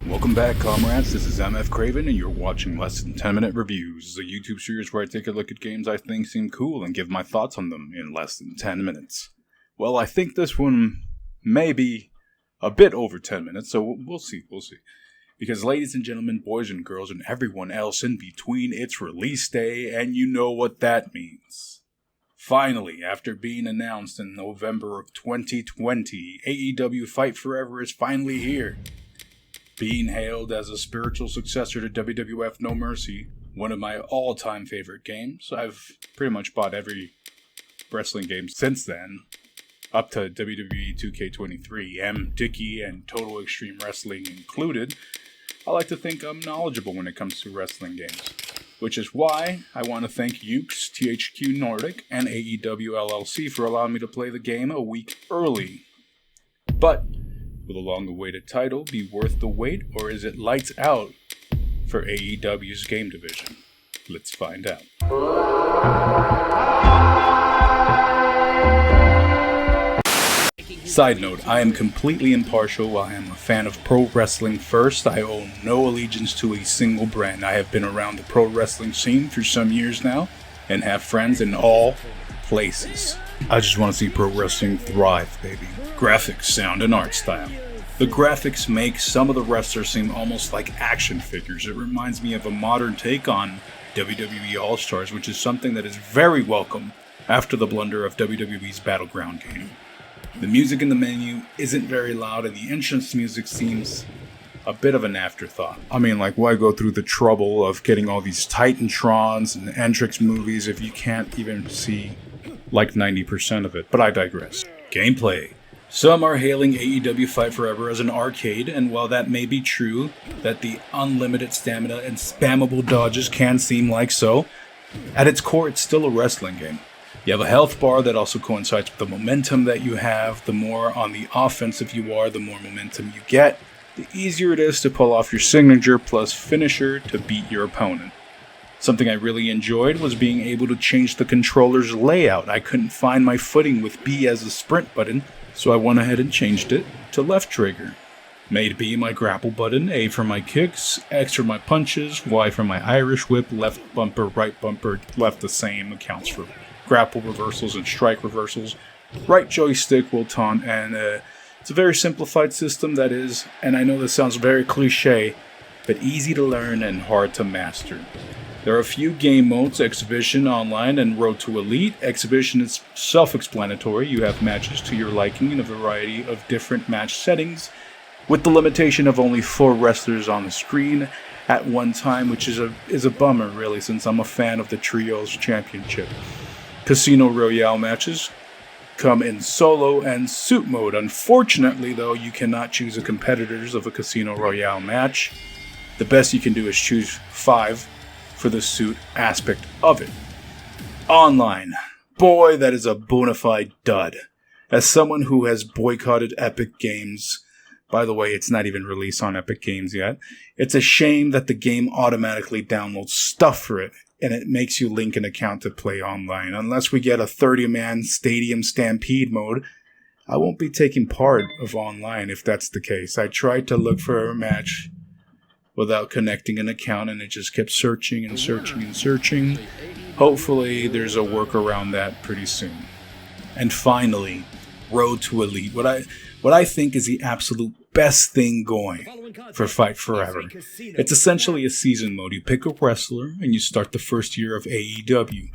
Welcome back, comrades. This is MF Kraven, and you're watching Less Than 10 Minute Reviews, a YouTube series where I take a look at games I think seem cool and give my thoughts on them in less than 10 minutes. Well, I think this one may be a bit over 10 minutes, so we'll see. Because, ladies and gentlemen, boys and girls, and everyone else in between, it's release day, and you know what that means. Finally, after being announced in November of 2020, AEW Fight Forever is finally here. Being hailed as a spiritual successor to WWF No Mercy, one of my all-time favorite games. I've pretty much bought every wrestling game since then, up to WWE 2K23, M. Dickey, and Total Extreme Wrestling included. I like to think I'm knowledgeable when it comes to wrestling games, which is why I want to thank Ukes, THQ Nordic, and AEW LLC for allowing me to play the game a week early. But will the long-awaited title be worth the wait, or is it lights out for AEW's game division? Let's find out. Side note, I am completely impartial. I am a fan of pro wrestling first. I owe no allegiance to a single brand. I have been around the pro wrestling scene for some years now, and have friends in all places. I just want to see pro wrestling thrive, baby. Graphics, sound, and art style. The graphics make some of the wrestlers seem almost like action figures. It reminds me of a modern take on WWE All-Stars, which is something that is very welcome after the blunder of WWE's Battleground game. The music in the menu isn't very loud, and the entrance music seems a bit of an afterthought. I mean, like, why go through the trouble of getting all these Titantrons and Entrix movies if you can't even see like 90% of it? But I digress. Gameplay. Some are hailing AEW Fight Forever as an arcade, and while that may be true, that the unlimited stamina and spammable dodges can seem like so, at its core it's still a wrestling game. You have a health bar that also coincides with the momentum that you have. The more on the offensive you are, the more momentum you get, the easier it is to pull off your signature plus finisher to beat your opponent. Something I really enjoyed was being able to change the controller's layout. I couldn't find my footing with B as a sprint button, so I went ahead and changed it to left trigger. Made B my grapple button, A for my kicks, X for my punches, Y for my Irish whip, left bumper, right bumper, left the same, accounts for grapple reversals and strike reversals. Right joystick will taunt, and it's a very simplified system that is, and I know this sounds very cliche, but easy to learn and hard to master. There are a few game modes, Exhibition, Online, and Road to Elite. Exhibition is self-explanatory. You have matches to your liking in a variety of different match settings, with the limitation of only 4 wrestlers on the screen at one time, which is a bummer, really, since I'm a fan of the Trios Championship. Casino Royale matches come in solo and suit mode. Unfortunately, though, you cannot choose the competitors of a Casino Royale match. The best you can do is choose 5 for the suit aspect of it. Online. Boy, that is a bona fide dud. As someone who has boycotted Epic Games, by the way, it's not even released on Epic Games yet, it's a shame that the game automatically downloads stuff for it, and it makes you link an account to play online. Unless we get a 30-man Stadium Stampede mode, I won't be taking part of online if that's the case. I tried to look for a match without connecting an account, and it just kept searching and searching and searching. Hopefully there's a workaround that pretty soon. And finally, Road to Elite. What I think is the absolute best thing going for Fight Forever. It's essentially a season mode. You pick a wrestler and you start the first year of AEW,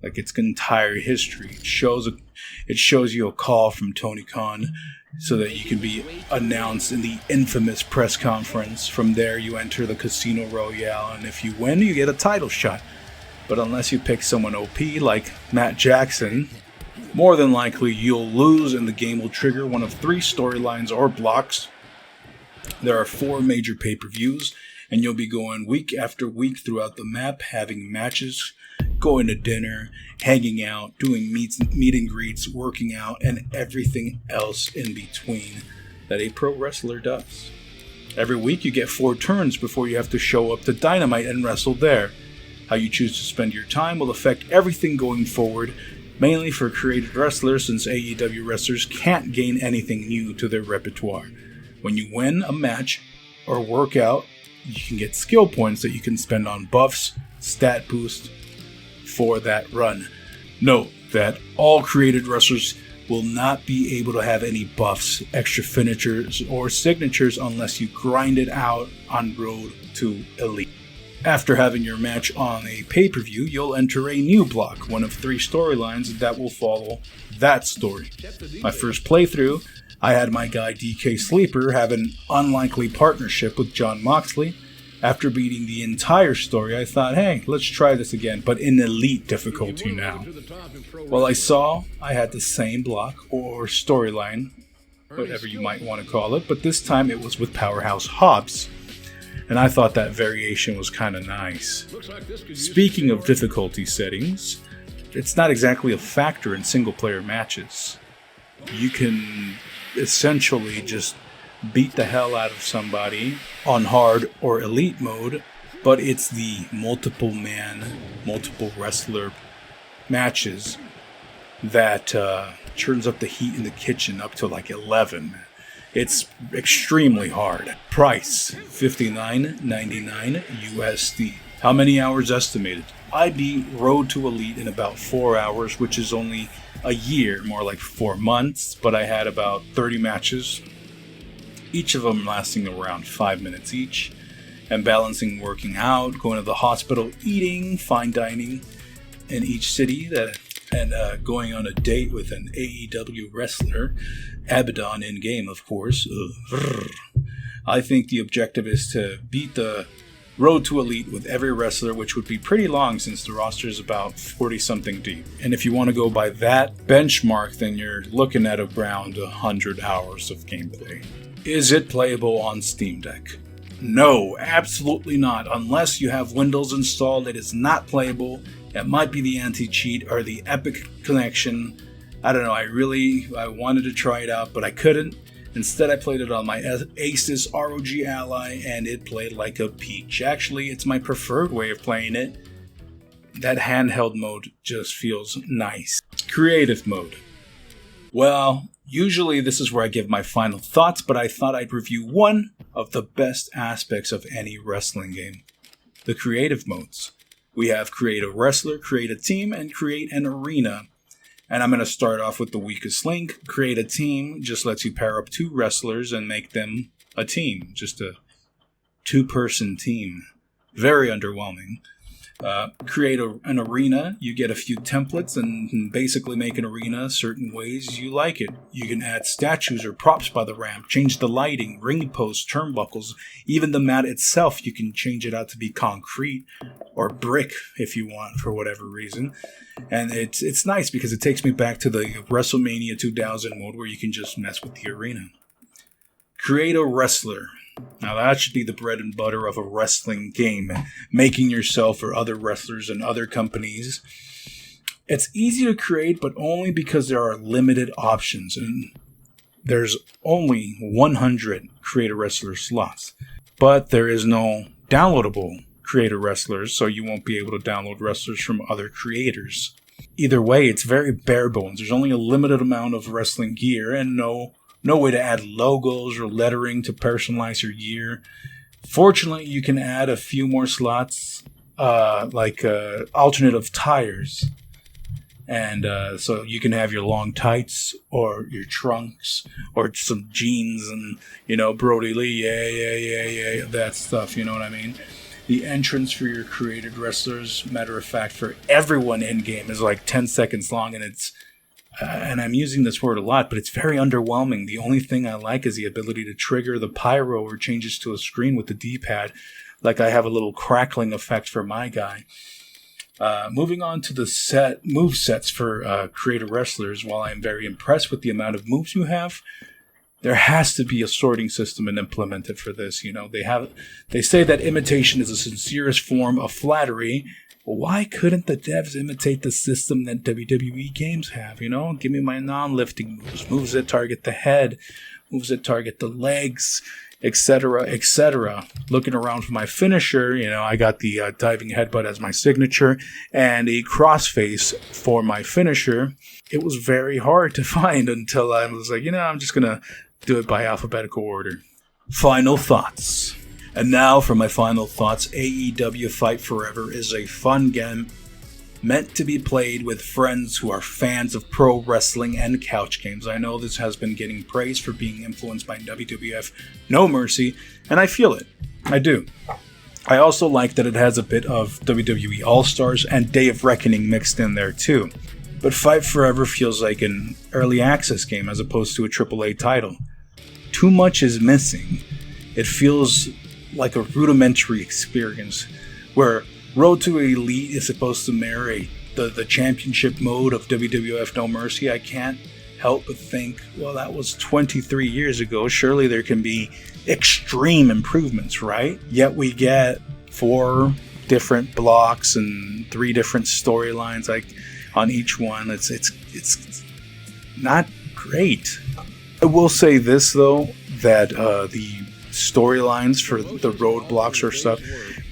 like its entire history. It shows you a call from Tony Khan so that you can be announced in the infamous press conference. From there, you enter the Casino Royale, and if you win, you get a title shot. But unless you pick someone OP like Matt Jackson, more than likely you'll lose, and the game will trigger one of 3 storylines or blocks. There are 4 major pay-per-views, and you'll be going week after week throughout the map, having matches, going to dinner, hanging out, doing meet and greets, working out, and everything else in between that a pro wrestler does. Every week you get 4 turns before you have to show up to Dynamite and wrestle there. How you choose to spend your time will affect everything going forward, mainly for created wrestlers, since AEW wrestlers can't gain anything new to their repertoire. When you win a match or workout, you can get skill points that you can spend on buffs, stat boost for that run. Note that all created wrestlers will not be able to have any buffs, extra finishers, or signatures unless you grind it out on Road to Elite. After having your match on a pay-per-view, you'll enter a new block, one of 3 storylines that will follow that story. My first playthrough, I had my guy DK Sleeper have an unlikely partnership with Jon Moxley. After beating the entire story, I thought, hey, let's try this again, but in Elite difficulty now. Well, I saw I had the same block, or storyline, whatever you might want to call it, but this time it was with Powerhouse Hobbs, and I thought that variation was kind of nice. Speaking of difficulty settings, it's not exactly a factor in single-player matches. You can essentially just beat the hell out of somebody on hard or elite mode, but it's the multiple wrestler matches that turns up the heat in the kitchen up to like 11. It's extremely hard. Price $59.99 USD. How many hours estimated? I beat Road to Elite in about 4 hours, which is only a year, more like 4 months, but I had about 30 matches, each of them lasting around 5 minutes each, and balancing working out, going to the hospital, eating, fine dining in each city, and going on a date with an AEW wrestler, Abaddon in-game, of course. I think the objective is to beat the Road to Elite with every wrestler, which would be pretty long since the roster is about 40-something deep. And if you want to go by that benchmark, then you're looking at around 100 hours of gameplay. Is it playable on Steam Deck? No, absolutely not. Unless you have Windows installed, it is not playable. It might be the anti-cheat or the Epic connection. I don't know, I wanted to try it out, but I couldn't. Instead, I played it on my Asus ROG Ally, and it played like a peach. Actually, it's my preferred way of playing it. That handheld mode just feels nice. Creative mode. Well, usually this is where I give my final thoughts, but I thought I'd review one of the best aspects of any wrestling game. The creative modes. We have create a wrestler, create a team, and create an arena. And I'm going to start off with the weakest link. Create a team just lets you pair up 2 wrestlers and make them a team. Just a 2-person team. Very underwhelming. Create an arena. You get a few templates and basically make an arena certain ways you like it. You can add statues or props by the ramp, change the lighting, ring posts, turnbuckles, even the mat itself. You can change it out to be concrete or brick if you want for whatever reason. And it's nice because it takes me back to the WrestleMania 2000 mode where you can just mess with the arena. Create a wrestler. Now that should be the bread and butter of a wrestling game, making yourself or other wrestlers and other companies. It's easy to create, but only because there are limited options, and there's only 100 create a wrestler slots. But there is no downloadable create a wrestlers, so you won't be able to download wrestlers from other creators. Either way, it's very bare bones. There's only a limited amount of wrestling gear and no way to add logos or lettering to personalize your gear. Fortunately, you can add a few more slots, like alternative tires. And so you can have your long tights or your trunks or some jeans and, Brody Lee, yeah, that stuff, you know what I mean? The entrance for your created wrestlers, matter of fact, for everyone in-game is like 10 seconds long, and it's and I'm using this word a lot, but it's very underwhelming. The only thing I like is the ability to trigger the pyro or changes to a screen with the D-pad. Like I have a little crackling effect for my guy. Moving on to the move sets for creative wrestlers, while I'm very impressed with the amount of moves you have, there has to be a sorting system implemented for this. They say that imitation is the sincerest form of flattery. Why couldn't the devs imitate the system that WWE games have? Give me my non-lifting moves that target the head, moves that target the legs, etc., etc. Looking around for my finisher, I got the diving headbutt as my signature and a crossface for my finisher. It was very hard to find until I was like, I'm just going to do it by alphabetical order. Final thoughts. And now for my final thoughts. AEW Fight Forever is a fun game meant to be played with friends who are fans of pro wrestling and couch games. I know this has been getting praise for being influenced by WWF No Mercy, and I feel it. I do. I also like that it has a bit of WWE All-Stars and Day of Reckoning mixed in there too. But Fight Forever feels like an early access game as opposed to a AAA title. Too much is missing. It feels like a rudimentary experience where Road to Elite is supposed to mirror the championship mode of WWF No Mercy. I can't help but think, well, that was 23 years ago. Surely there can be extreme improvements, right? Yet we get 4 different blocks and 3 different storylines like on each one. It's not great. I will say this though, that the storylines for the roadblocks or stuff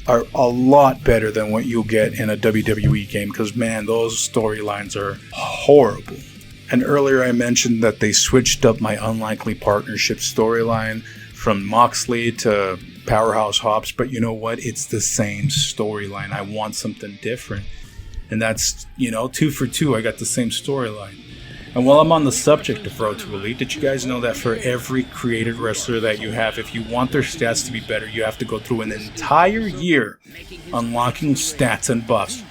are a lot better than what you'll get in a WWE game, because man, those storylines are horrible. And earlier I mentioned that they switched up my Unlikely Partnership storyline from Moxley to Powerhouse Hobbs, but you know what? It's the same storyline. I want something different. And that's, 2 for 2. I got the same storyline. And while I'm on the subject of Road to Elite, did you guys know that for every created wrestler that you have, if you want their stats to be better, you have to go through an entire year unlocking stats and buffs.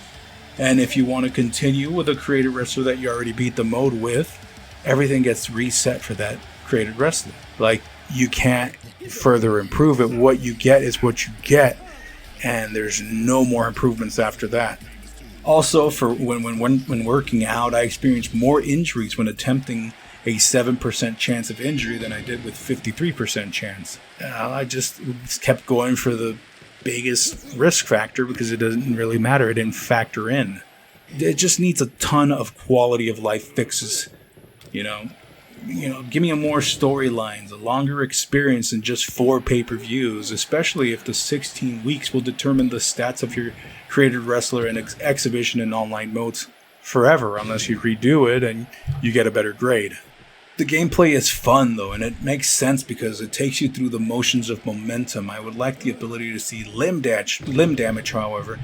And if you want to continue with a created wrestler that you already beat the mode with, everything gets reset for that created wrestler. Like, you can't further improve it. What you get is what you get, and there's no more improvements after that. Also, for when working out, I experienced more injuries when attempting a 7% chance of injury than I did with 53% chance. I just kept going for the biggest risk factor because it doesn't really matter. It didn't factor in. It just needs a ton of quality of life fixes. Give me more storylines, a longer experience than just 4 pay-per-views, especially if the 16 weeks will determine the stats of your created wrestler in exhibition and online modes forever, unless you redo it and you get a better grade. The gameplay is fun though, and it makes sense because it takes you through the motions of momentum. I would like the ability to see limb damage, however.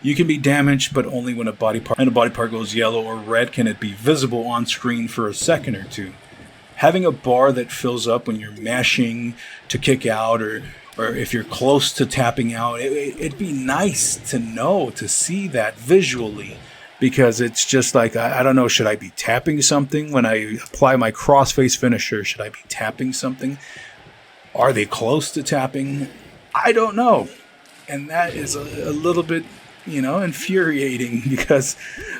You can be damaged, but only when a body part goes yellow or red can it be visible on screen for a second or two. Having a bar that fills up when you're mashing to kick out or if you're close to tapping out, it'd be nice to see that visually, because it's just like, I don't know, should I be tapping something when I apply my crossface finisher? Should I be tapping something? Are they close to tapping? I don't know. And that is a little bit, infuriating, because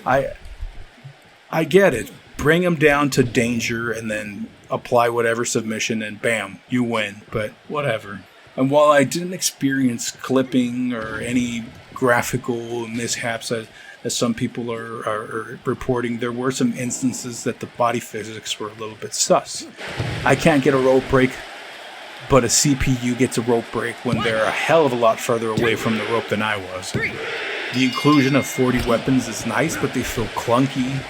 I get it. Bring them down to danger and then apply whatever submission and bam, you win. But whatever. And while I didn't experience clipping or any graphical mishaps as some people are reporting, there were some instances that the body physics were a little bit sus. I can't get a rope break, but a CPU gets a rope break when they're a hell of a lot further away from the rope than I was. The inclusion of 40 weapons is nice, but they feel clunky.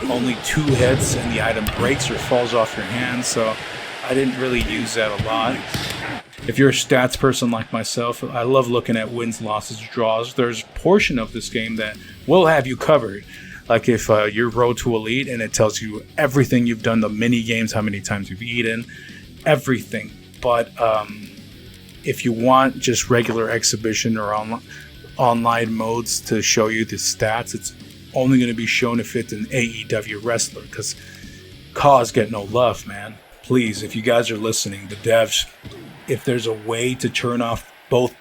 Only 2 hits and the item breaks or falls off your hand, so I didn't really use that a lot. If you're a stats person like myself, I love looking at wins, losses, draws. There's a portion of this game that will have you covered. Like if you're Road to Elite and it tells you everything you've done, the mini games, how many times you've eaten, everything. But if you want just regular exhibition or online modes to show you the stats, it's only going to be shown if it's an AEW wrestler, because cause get no love, man. Please, if you guys are listening, the devs, if there's a way to turn off both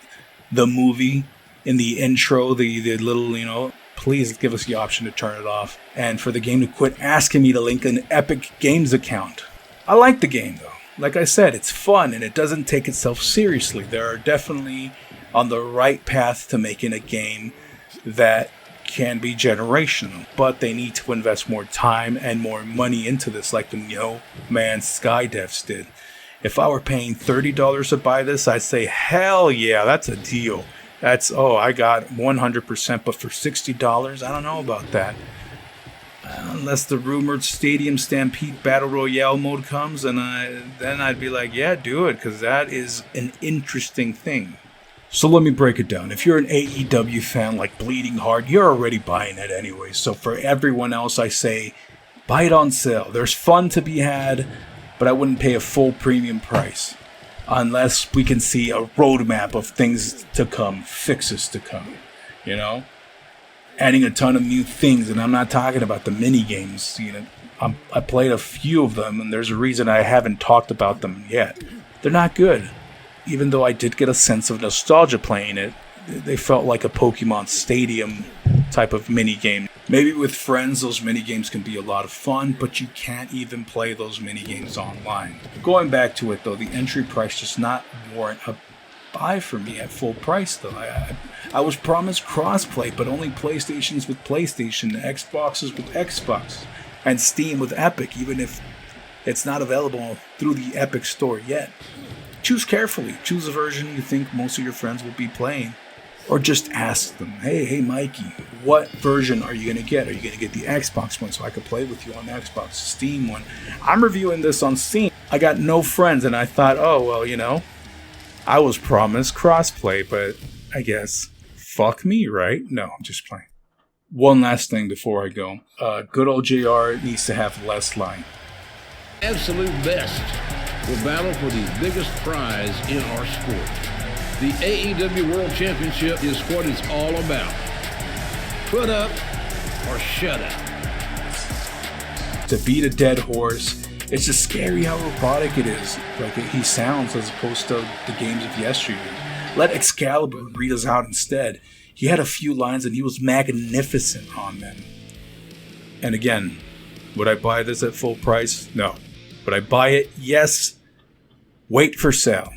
the movie in the intro, the little, please give us the option to turn it off. And for the game to quit asking me to link an Epic Games account. I like the game, though. Like I said, it's fun and it doesn't take itself seriously. They are definitely on the right path to making a game that can be generational, but they need to invest more time and more money into this, like the No Man's Sky devs did. If I were paying $30 to buy this, I'd say, hell yeah, that's a deal. I got 100%, but for $60, I don't know about that. Unless the rumored Stadium Stampede Battle Royale mode comes, and then I'd be like, yeah, do it, because that is an interesting thing. So let me break it down. If you're an AEW fan like Bleeding Heart, you're already buying it anyway. So for everyone else, I say buy it on sale. There's fun to be had, but I wouldn't pay a full premium price unless we can see a roadmap of things to come, fixes to come, you know? Adding a ton of new things, and I'm not talking about the mini games. You know, I played a few of them, and there's a reason I haven't talked about them yet. They're not good. Even though I did get a sense of nostalgia playing it, they felt like a Pokemon Stadium type of mini game. Maybe with friends, those mini games can be a lot of fun, but you can't even play those mini games online. Going back to it though, the entry price does not warrant a buy for me at full price though. I was promised crossplay, but only PlayStations with PlayStation, Xboxes with Xbox, and Steam with Epic, even if it's not available through the Epic store yet. Choose carefully. Choose a version you think most of your friends will be playing. Or just ask them, hey Mikey, what version are you going to get? Are you going to get the Xbox one so I can play with you on the Xbox, Steam one? I'm reviewing this on Steam. I got no friends and I thought, oh, well, you know, I was promised crossplay, but I guess fuck me, right? No, I'm just playing. One last thing before I go. Good old JR needs to have less line. Absolute best will battle for the biggest prize in our sport. The AEW World Championship is what it's all about. Put up or shut up. To beat a dead horse, it's just scary how robotic it is. Like he sounds as opposed to the games of yesteryear. Let Excalibur read us out instead. He had a few lines and he was magnificent on them. And again, would I buy this at full price? No. Would I buy it? Yes. Wait for sale.